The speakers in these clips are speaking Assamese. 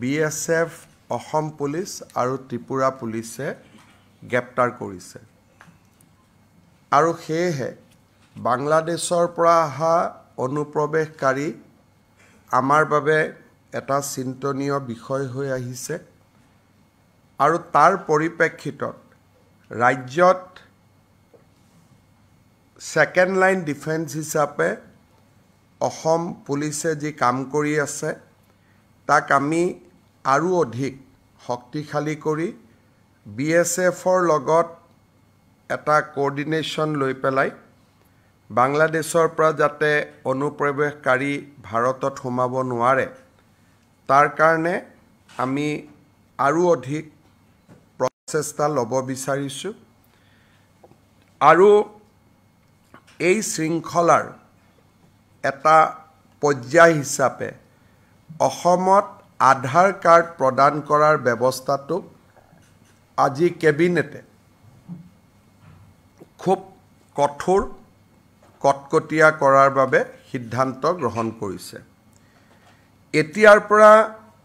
BSF, অসম পুলিচ আৰু ত্ৰিপুৰা পুলিচে গ্ৰেপ্তাৰ কৰিছে আৰু সেয়েহে বাংলাদেশৰ পৰা অহা অনুপ্ৰৱেশকাৰী আমাৰ বাবে এটা চিন্তনীয় বিষয় হৈ আহিছে আৰু তাৰ পৰিপ্ৰেক্ষিতত ৰাজ্যত সেকেন্ড লাইন ডিফেন্স হিচাপে অসম পুলিচে যি কাম কৰি আছে তাক আমি আৰু অধিক শক্তিশালী কৰি BSFৰ লগত এটা কোঅৰ্ডিনেশ্যন লৈ পেলাই বাংলাদেশৰ পৰা যাতে অনুপ্ৰৱেশকাৰী ভাৰতত সোমাব নোৱাৰে তাৰ কাৰণে আমি আৰু অধিক প্ৰচেষ্টা ল'ব বিচাৰিছোঁ আৰু এই শৃংখলাৰ এটা পৰ্যায় হিচাপে অসমত আধাৰ কাৰ্ড প্ৰদান কৰাৰ ব্যৱস্থাটো আজি কেবিনেটে খুব কঠোৰ কটকটীয়া কৰাৰ বাবে সিদ্ধান্ত গ্ৰহণ কৰিছে এতিয়াৰ পৰা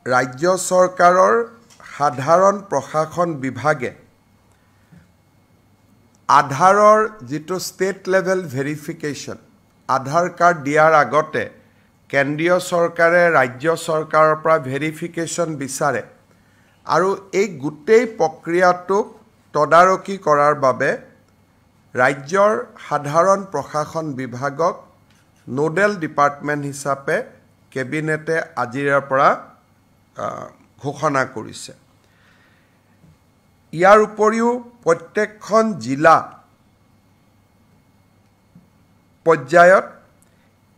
ৰাজ্য চৰকাৰৰ সাধাৰণ প্ৰশাসন বিভাগে আধাৰৰ যিটো ষ্টেট লেভেল ভেৰিফিকেশ্যন আধাৰ কাৰ্ড দিয়াৰ আগতে কেন্দ্ৰীয় চৰকাৰে ৰাজ্য চৰকাৰৰ পৰা ভেৰিফিকেশ্যন বিচাৰে আৰু এই গোটেই প্ৰক্ৰিয়াটোক তদাৰকী কৰাৰ বাবে ৰাজ্যৰ সাধাৰণ প্ৰশাসন বিভাগক নোডেল ডিপাৰ্টমেণ্ট হিচাপে কেবিনেটে আজিৰ পৰা ঘোষণা কৰিছে ইয়াৰ উপৰিও প্ৰত্যেকখন জিলা পৰ্যায়ত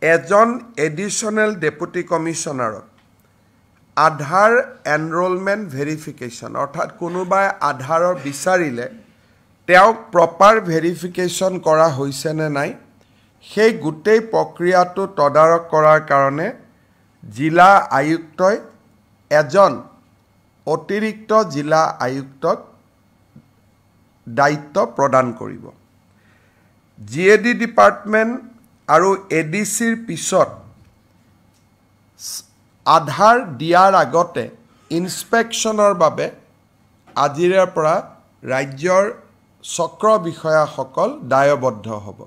এজন এডিশনেল ডেপুটি কমিশনাৰক আধাৰ এনৰোলমেণ্ট ভেৰিফিকেশ্যন অৰ্থাৎ কোনোবাই আধাৰৰ বিচাৰিলে তেওঁক প্ৰপাৰ ভেৰিফিকেশ্যন কৰা হৈছে নে নাই সেই গোটেই প্ৰক্ৰিয়াটো তদাৰক কৰাৰ কাৰণে জিলা আয়ুক্তই এজন অতিৰিক্ত জিলা আয়ুক্তক দায়িত্ব প্ৰদান কৰিব GAD ডিপাৰ্টমেণ্ট আৰু ADCৰ পিছত আধাৰ দিয়াৰ আগতে ইনস্পেকশ্যনৰ বাবে আজিৰে পৰা ৰাজ্যৰ চক্ৰ বিষয়াসকল দায়বদ্ধ হ'ব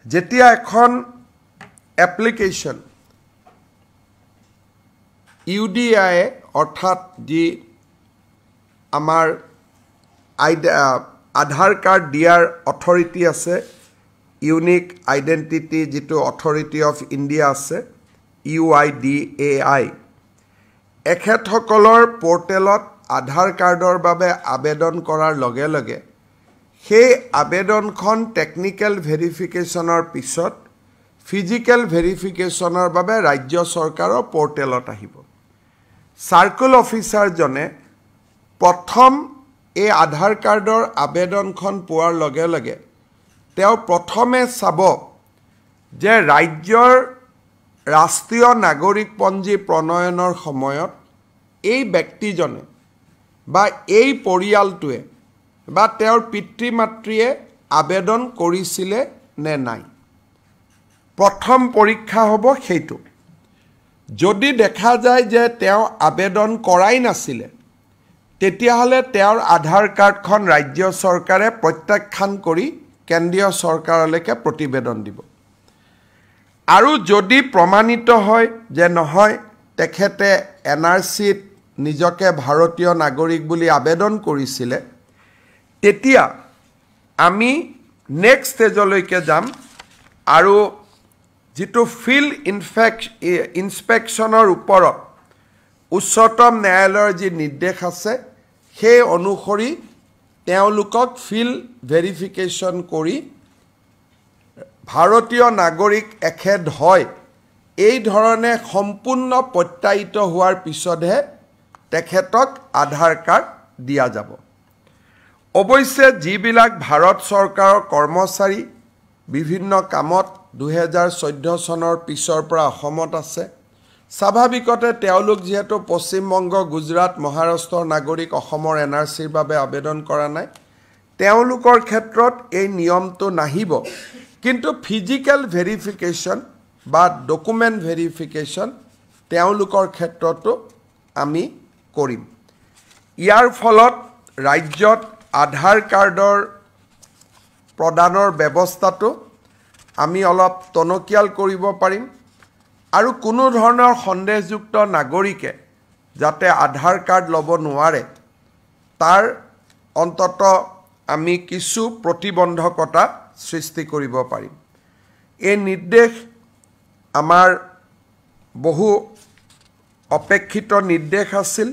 যেতিয়া এখন এপ্লিকেশ্যন UDI অৰ্থাৎ যি আমাৰ আধাৰ কাৰ্ড দিয়াৰ অথৰিটি আছে ইউনিক আইডেন্টিটি যিটো অথৰিটি অফ ইণ্ডিয়া আছে UIDAI এখেতসকলৰ পৰ্টেলত আধাৰ কাৰ্ডৰ বাবে আবেদন কৰাৰ লগে লগে সেই আবেদনখন টেকনিক্যাল ভেৰিফিকেশ্যনৰ পিছত ফিজিক্যাল ভেৰিফিকেশ্যনৰ বাবে ৰাজ্য চৰকাৰৰ পৰ্টেলত আহিব সাৰ্কেল অফিচাৰজনে প্ৰথম এই আধাৰ কাৰ্ডৰ আবেদনখন পোৱাৰ লগে লগে তেওঁ প্ৰথমে চাব যে ৰাজ্যৰ ৰাষ্ট্ৰীয় নাগৰিকপঞ্জী প্ৰণয়নৰ সময়ত এই ব্যক্তিজনে বা এই পৰিয়ালটোৱে বা তেওঁৰ পিতৃ মাতৃয়ে আবেদন কৰিছিলে নে নাই প্ৰথম পৰীক্ষা হ'ব সেইটো যদি দেখা যায় যে তেওঁ আবেদন কৰাই নাছিলে তেতিয়াহলে তেওঁৰ আধাৰ কাৰ্ডখন ৰাজ্য চৰকাৰে প্ৰত্যাখ্যান কৰি কেন্দ্ৰীয় চৰকাৰলৈকে প্ৰতিবেদন দিব আৰু যদি প্ৰমাণিত হয় যে নহয় তেখেতে NRCত নিজকে ভাৰতীয় নাগৰিক বুলি আবেদন কৰিছিলে তেতিয়া আমি নেক্সট ষ্টেজলৈকে যাম আৰু যিটো ফিল্ড ইনস্পেকশ্যনৰ ওপৰত উচ্চতম ন্যায়ালয়ৰ যি নিৰ্দেশ আছে সেই অনুসৰি তেওঁলোকক ফিল্ড ভেৰিফিকেশ্যন কৰি ভাৰতীয় নাগৰিক এখেত হয় এই ধৰণে সম্পূৰ্ণ প্ৰত্যায়িত হোৱাৰ পিছতহে তেখেতক আধাৰ কাৰ্ড দিয়া যাব অৱশ্যে যিবিলাক ভাৰত চৰকাৰৰ কৰ্মচাৰী বিভিন্ন কামত 2014 চনৰ পিছৰ পৰা অসমত আছে স্বাভাৱিকতে তেওঁলোক যেহেতু পশ্চিমবংগ গুজৰাট মহাৰাষ্ট্ৰৰ নাগৰিক অসমৰ NRCৰ বাবে আবেদন কৰা নাই তেওঁলোকৰ ক্ষেত্ৰত এই নিয়মটো নাহিব কিন্তু ফিজিক্যাল ভেৰিফিকেশ্যন বা ডকুমেণ্ট ভেৰিফিকেশ্যন তেওঁলোকৰ ক্ষেত্ৰতো আমি কৰিম। ইয়াৰ ফলত ৰাজ্যত আধাৰ কাৰ্ডৰ প্ৰদানৰ ব্যৱস্থাটো আমি অলপ টনকিয়াল কৰিব পাৰিম আৰু কোনো ধৰণৰ সন্দেহযুক্ত নাগৰিকে যাতে আধাৰ কাৰ্ড ল'ব নোৱাৰে তাৰ অন্তত আমি কিছু প্ৰতিবন্ধকতা সৃষ্টি কৰিব পাৰিম। এই নিৰ্দেশ আমাৰ বহু অপেক্ষিত নিৰ্দেশ আছিল।